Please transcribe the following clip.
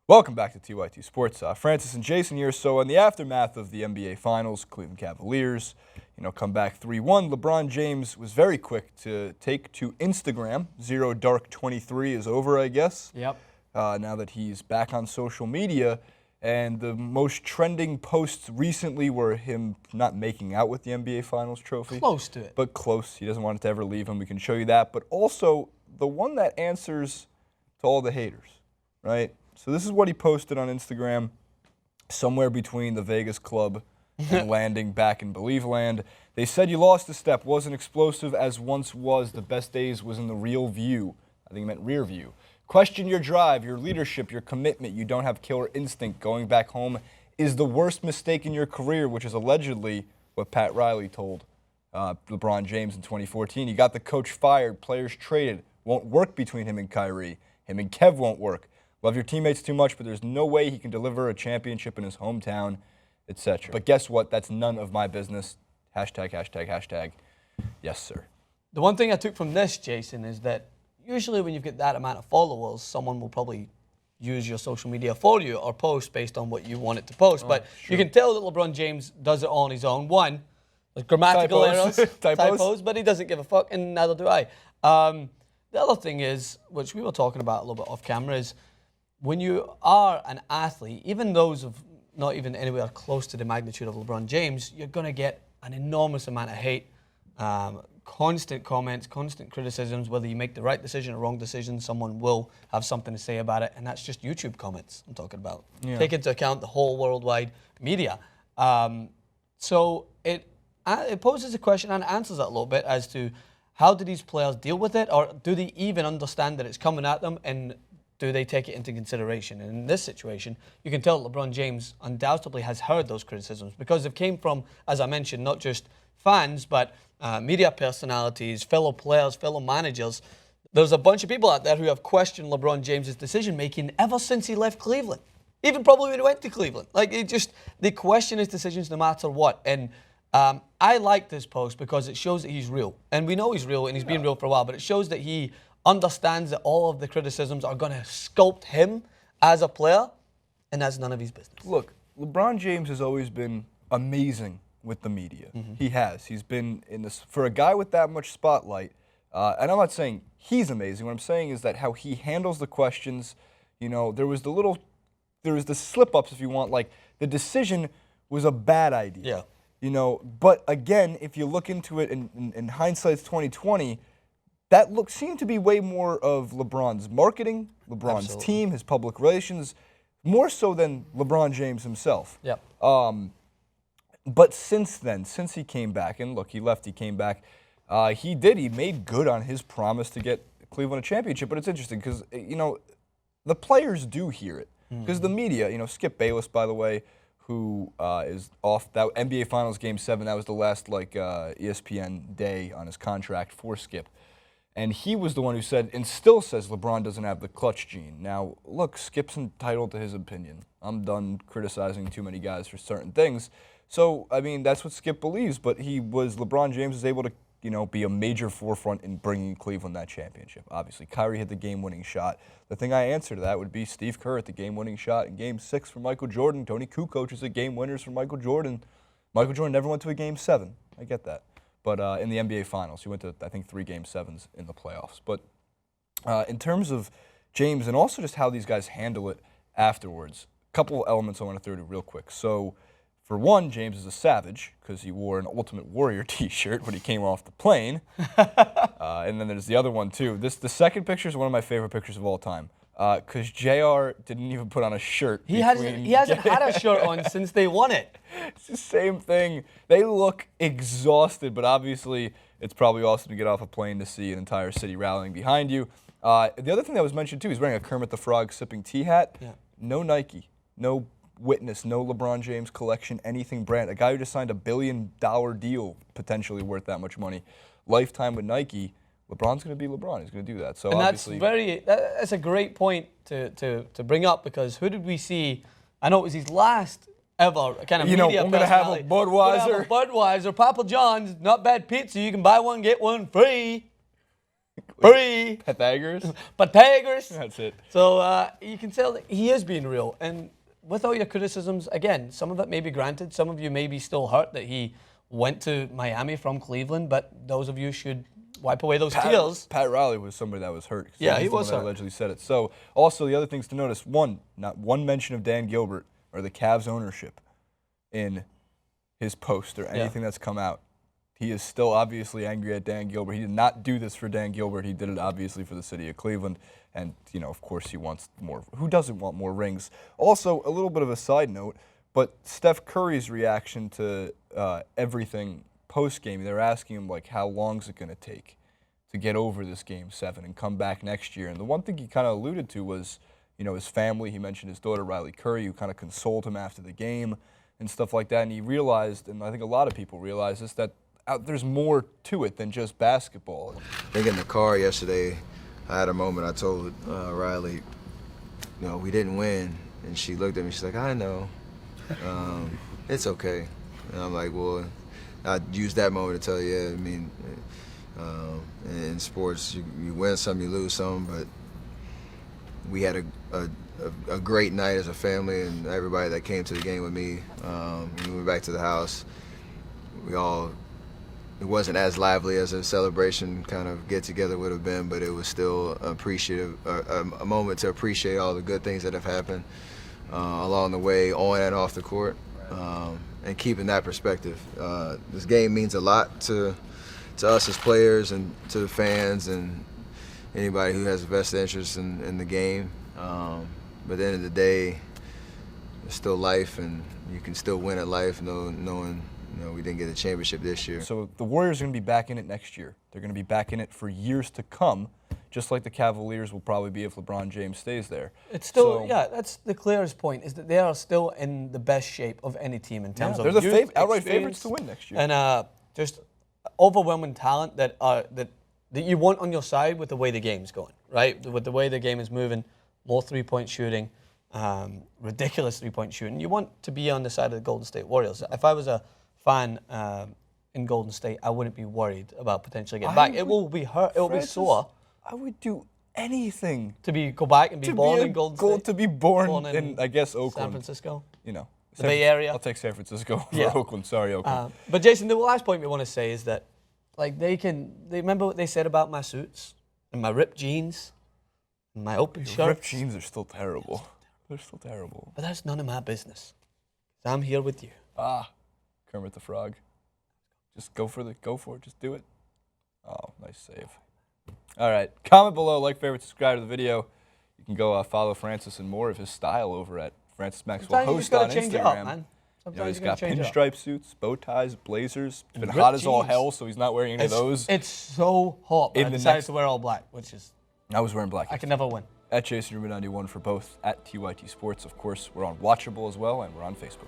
Welcome back to TYT Sports. Francis and Jason here. So in the aftermath of the NBA Finals, Cleveland Cavaliers, come back 3-1. LeBron James was very quick to take to Instagram. Zero Dark 23 is over, I guess. Yep. Now that he's back on social media. And the most trending posts recently were him not making out with the NBA Finals trophy. Close to it. But close. He doesn't want it to ever leave him. We can show you that. But also the one that answers to all the haters, right? So this is what he posted on Instagram, somewhere between the Vegas club and landing back in Believeland. They said you lost a step, wasn't explosive as once was. The best days was in the real view. I think he meant rear view. Question your drive, your leadership, your commitment. You don't have killer instinct. Going back home is the worst mistake in your career, which is allegedly what Pat Riley told LeBron James in 2014. You got the coach fired, players traded. Won't work between him and Kyrie. Him and Kev won't work. Love your teammates too much, but there's no way he can deliver a championship in his hometown, etc. But guess what? That's none of my business. Hashtag, hashtag, hashtag. Yes, sir. The one thing I took from this, Jason, is that usually when you've got that amount of followers, someone will probably use your social media for you or post based on what you want it to post. But you can tell that LeBron James does it on his own. One, there's grammatical errors, typos, but he doesn't give a fuck, and neither do I. The other thing is, which we were talking about a little bit off camera, is when you are an athlete, even those of not even anywhere close to the magnitude of LeBron James, you're going to get an enormous amount of hate, constant comments, constant criticisms. Whether you make the right decision or wrong decision, someone will have something to say about it, and that's just YouTube comments I'm talking about. Yeah. Take into account the whole worldwide media. So it poses a question and answers it a little bit as to how do these players deal with it, or do they even understand that it's coming at them, and do they take it into consideration? And in this situation, you can tell LeBron James undoubtedly has heard those criticisms because it came from, as I mentioned, not just fans, but media personalities, fellow players, fellow managers. There's a bunch of people out there who have questioned LeBron James's decision-making ever since he left Cleveland. Even probably when he went to Cleveland. They question his decisions no matter what. And I like this post because it shows that he's real. And we know he's real, and he's been real for a while, but it shows that he understands that all of the criticisms are going to sculpt him as a player, and that's none of his business. Look, LeBron James has always been amazing with the media. He has. He's been in this, for a guy with that much spotlight, and I'm not saying he's amazing. What I'm saying is that how he handles the questions, there was the slip-ups, if you want, like the decision was a bad idea. Yeah. But again, if you look into it in hindsight's 2020, that seemed to be way more of LeBron's marketing, LeBron's team, his public relations, more so than LeBron James himself. Yep. But since then, since he came back, and look, he left, he came back, he made good on his promise to get Cleveland a championship. But it's interesting because, the players do hear it. Because the media, Skip Bayless, by the way, who is off that NBA Finals Game 7, that was the last ESPN day on his contract for Skip. And he was the one who said, and still says, LeBron doesn't have the clutch gene. Now, look, Skip's entitled to his opinion. I'm done criticizing too many guys for certain things. So, I mean, that's what Skip believes. But LeBron James was able to, be a major forefront in bringing Cleveland that championship. Obviously, Kyrie hit the game-winning shot. The thing I answer to that would be Steve Kerr hit the game-winning shot in Game 6 for Michael Jordan. Tony Kukoc is a game-winners for Michael Jordan. Michael Jordan never went to a Game 7. I get that. But in the NBA Finals, he went to, I think, 3 Game 7s in the playoffs. But in terms of James and also just how these guys handle it afterwards, a couple of elements I want to throw to real quick. So, for one, James is a savage because he wore an Ultimate Warrior T-shirt when he came off the plane. And then there's the other one, too. The second picture is one of my favorite pictures of all time. Because JR didn't even put on a shirt. He hasn't had a shirt on since they won it. It's the same thing. They look exhausted, but obviously it's probably awesome to get off a plane to see an entire city rallying behind you. The other thing that was mentioned, too, he's wearing a Kermit the Frog sipping tea hat. Yeah. No Nike, no Witness, no LeBron James collection, anything brand. A guy who just signed $1 billion deal, potentially worth that much money, lifetime with Nike. LeBron's going to be LeBron. He's going to do that. So and obviously, that's a great point to bring up, because who did we see? I know it was his last ever kind of media I'm going to have a Budweiser. Papa John's, not bad pizza. You can buy one, get one free. Pythagoras? Pythagoras. That's it. So you can tell that he is being real. And with all your criticisms, again, some of it may be granted. Some of you may be still hurt that he went to Miami from Cleveland, but those of you should wipe away those tears. Pat Riley was somebody that was hurt. Yeah, he's he the one was that hurt. allegedly said it. So also the other things to notice, not one mention of Dan Gilbert or the Cavs ownership in his post or anything that's come out. He is still obviously angry at Dan Gilbert. He did not do this for Dan Gilbert. He did it obviously for the city of Cleveland. And, of course he wants more. Who doesn't want more rings? Also, a little bit of a side note, but Steph Curry's reaction to everything post-game, they're asking him, like, how long is it going to take to get over this Game 7 and come back next year? And the one thing he kind of alluded to was, his family. He mentioned his daughter, Riley Curry, who kind of consoled him after the game and stuff like that. And he realized, and I think a lot of people realize this, that there's more to it than just basketball. I think in the car yesterday, I had a moment. I told Riley, we didn't win. And she looked at me, she's like, I know. It's okay. And I'm like, well, I used that moment to tell you, I mean, in sports, you win some, you lose some, but we had a great night as a family, and everybody that came to the game with me, when we went back to the house, it wasn't as lively as a celebration kind of get-together would have been, but it was still appreciative, a moment to appreciate all the good things that have happened along the way, on and off the court, and keeping that perspective. This game means a lot to us as players and to the fans and anybody who has a vested interest in the game. But at the end of the day, it's still life, and you can still win at life knowing we didn't get a championship this year. So the Warriors are going to be back in it next year. They're going to be back in it for years to come, just like the Cavaliers will probably be if LeBron James stays there. It's still, that's the clearest point, is that they are still in the best shape of any team in terms of they're the youth, outright experience, favorites to win next year. And just overwhelming talent that you want on your side with the way the game's going, right? With the way the game is moving, more three-point shooting, ridiculous three-point shooting. You want to be on the side of the Golden State Warriors. If I was a fan in Golden State, I wouldn't be worried about potentially getting back. It will be hurt. It will be sore. I would do anything to go back and be born in Golden State. To be born in, I guess, Oakland. San Francisco. The Bay Area. I'll take San Francisco over Oakland. Sorry, Oakland. But Jason, the last point we want to say is that, like, they remember what they said about my suits and my ripped jeans and my open shirts. Ripped jeans are still terrible. They're still terrible. But that's none of my business. I'm here with you. Kermit the Frog. Just go for it. Just do it. Oh, nice save. All right. Comment below, like, favorite, subscribe to the video. You can go follow Francis and more of his style over at Francis Maxwell Host on change Instagram. it up, man. He's got pinstripe suits, bow ties, blazers. It's been hot as all hell, so he's not wearing any of those. It's so hot, but I decided to wear all black, which is... I was wearing black. I can never win. At Jason Ruben 91 for both, at TYT Sports. Of course, we're on Watchable as well, and we're on Facebook.